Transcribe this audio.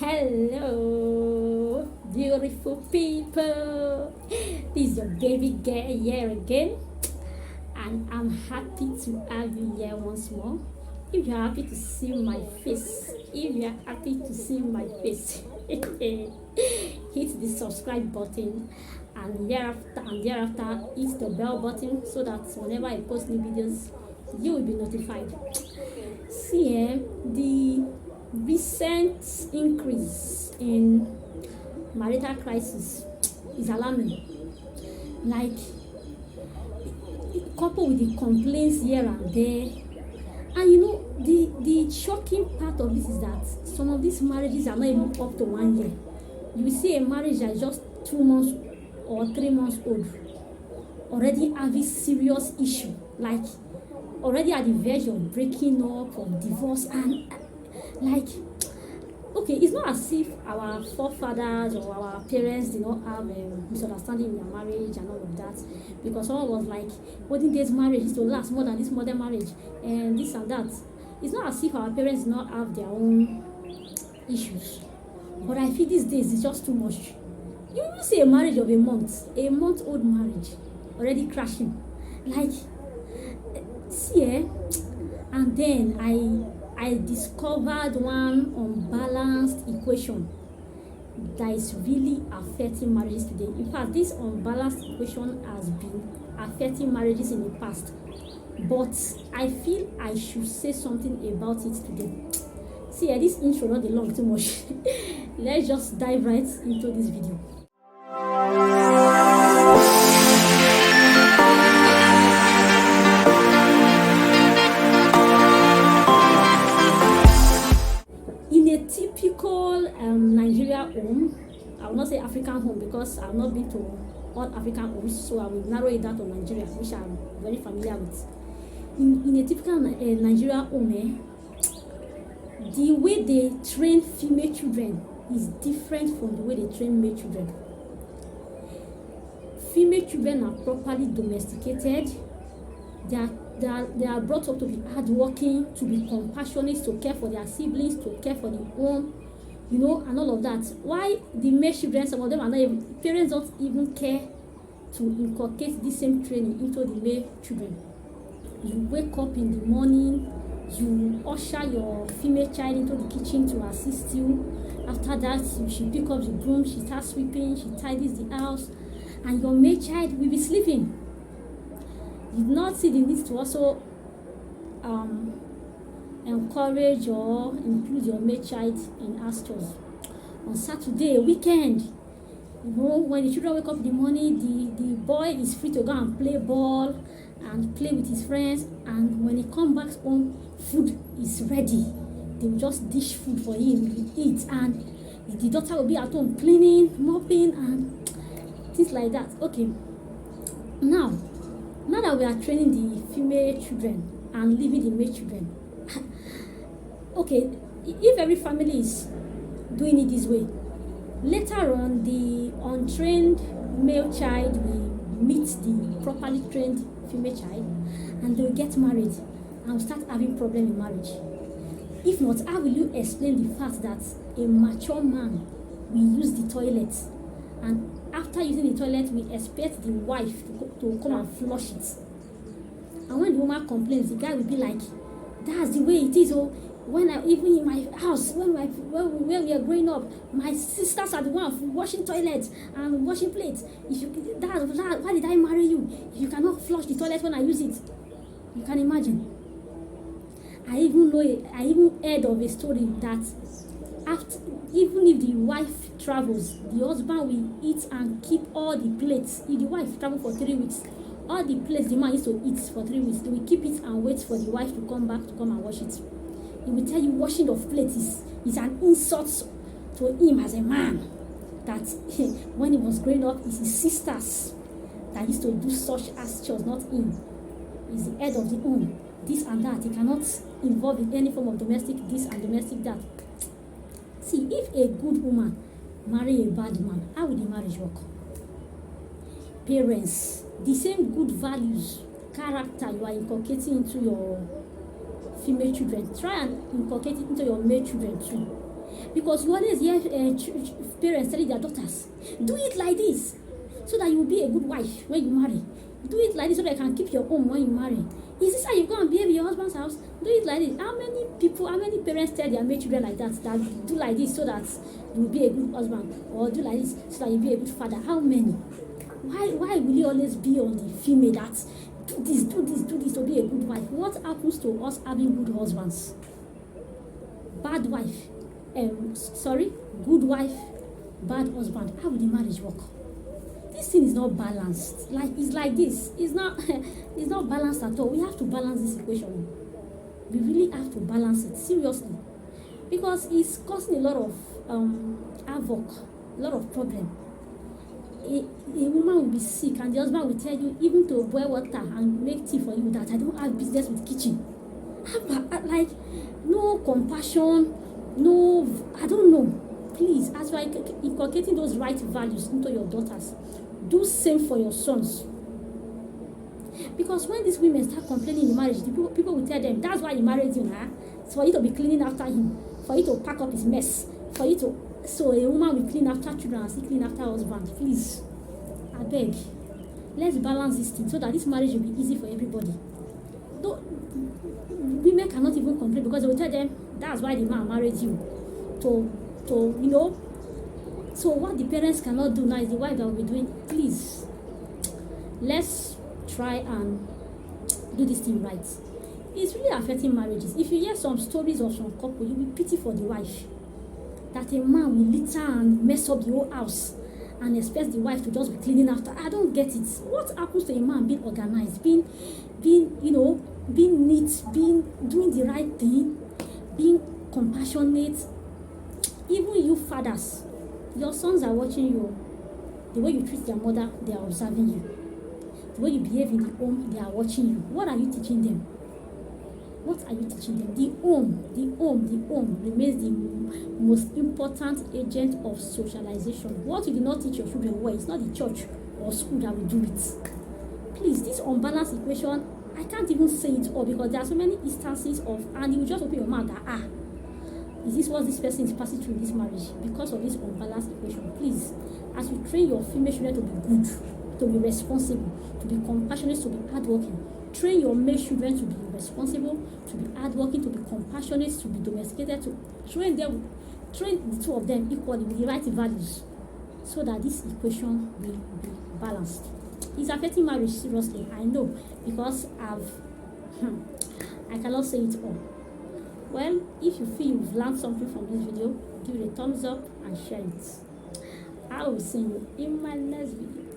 Hello, beautiful people. This is your baby girl here again, and I'm happy to have you here once more. If you're happy to see my face, hit the subscribe button, and thereafter hit the bell button so that whenever I post new videos, you will be notified. See, the recent increase in marital crisis is alarming. Like, coupled with the complaints here and there, and the shocking part of this is that some of these marriages are not even up to 1 year. You will see a marriage that is just 2 months or 3 months old already having serious issue, like already at the verge of breaking up or divorce. And like, okay, it's not as if our forefathers or our parents did not have misunderstanding in their marriage and all of that, because someone was like, olden days marriage is to last more than this modern marriage and this and that. It's not as if our parents did not have their own issues, but I feel these days it's just too much. You will see a marriage of a month old marriage already crashing. Like, see, and then I discovered one unbalanced equation that is really affecting marriages today. In fact, this unbalanced equation has been affecting marriages in the past, but I feel I should say something about it today. See, this intro not long too much. Let's just dive right into this video. Nigeria home, I will not say African home because I've not been to all African homes, so I will narrow it down to Nigeria, which I'm very familiar with. In a typical Nigeria home, the way they train female children is different from the way they train male children. Female children are properly domesticated. They are brought up to be hardworking, to be compassionate, to care for their siblings, to care for the home, and all of that. Why the male children, some of them are not even, parents don't even care to inculcate the same training into the male children. You wake up in the morning, you usher your female child into the kitchen to assist you. After that, she pick up the broom, she starts sweeping, she tidies the house, and your male child will be sleeping. You do not see the need to also encourage or include your male child in house chores. On Saturday, weekend, when the children wake up in the morning, the boy is free to go and play ball and play with his friends, and when he comes back home, food is ready. They will just dish food for him to eat, and the daughter will be at home cleaning, mopping, and things like that. Okay, now that we are training the female children and leaving the male children, okay, if every family is doing it this way, later on the untrained male child will meet the properly trained female child, and they will get married and will start having problem in marriage. If not, how will you explain the fact that a mature man will use the toilet, and after using the toilet we expect the wife to come and flush it? And when the woman complains, the guy will be like, that's the way it is. Oh, even in my house, when we are growing up, my sisters are the one washing toilets and washing plates. Why did I marry you if you cannot flush the toilet when I use it? You can imagine. I even heard of a story that even if the wife travels, the husband will eat and keep all the plates. If the wife travel for 3 weeks, all the plates the man used to eat for 3 weeks, he will keep it and wait for the wife to come back to come and wash it. He will tell you washing of plates is an insult to him as a man. That when he was growing up, it's his sisters that used to do such as chores, not him. He's the head of the home. This and that. He cannot involve in any form of domestic this and domestic that. See, if a good woman marry a bad man, how will the marriage work? Parents, the same good values, character you are inculcating into your female children, try and inculcate it into your male children too. Because you always hear parents telling their daughters, do it like this, so that you will be a good wife when you marry. Do it like this so that you can keep your home when you marry. Is this how you go and behave in your husband's house? Do it like this. How many parents tell their children like that do like this so that you will be a good husband, or do like this so that you will be a good father? How many? Why will you always be on the female that do this to be a good wife? What happens to us having good husbands? Bad wife. Good wife, bad husband. How will the marriage work? This thing is not balanced. It's like this. It's not it's not balanced at all. We have to balance this equation. We really have to balance it seriously, because it's causing a lot of havoc, a lot of problem. A woman will be sick and the husband will tell you even to boil water and make tea for you that I don't have business with kitchen. Like, no compassion, no, I don't know. Please, as you are inculcating those right values into your daughters, do same for your sons. Because when these women start complaining in marriage, people will tell them, that's why he married you, huh? It's for you to be cleaning after him, for you to pack up his mess, for you to... So a woman will clean after children and still clean after husband. Please, I beg, let's balance this thing so that this marriage will be easy for everybody. Though, women cannot even complain because they will tell them, that's why the man married you. To you know. So what the parents cannot do now is the wife that will be doing. Please, let's try and do this thing right. It's really affecting marriages. If you hear some stories of some couple, you will pity for the wife. That a man will litter and mess up the whole house and expects the wife to just be cleaning after. I don't get it. What happens to a man being organized, being neat, doing the right thing, being compassionate? Even you fathers, your sons are watching you. The way you treat their mother, they are observing you. The way you behave in the home, they are watching you. What are you teaching them? What are you teaching them? The home remains the most important agent of socialization. What you do not teach your children well, it's not the church or school that will do it. Please, this unbalanced equation, I can't even say it all because there are so many instances of, and you just open your mouth that, is this what this person is passing through in this marriage because of this unbalanced equation? Please, as you train your female children to be good, to be responsible, to be compassionate, to be hardworking, train your male children to be responsible, to be hardworking, to be compassionate, to be domesticated, to train the two of them equally with the right values so that this equation will be balanced. It's affecting marriage seriously, I know, because I cannot say it all. Well, if you feel you've learned something from this video, give it a thumbs up and share it. I will see you in my next video.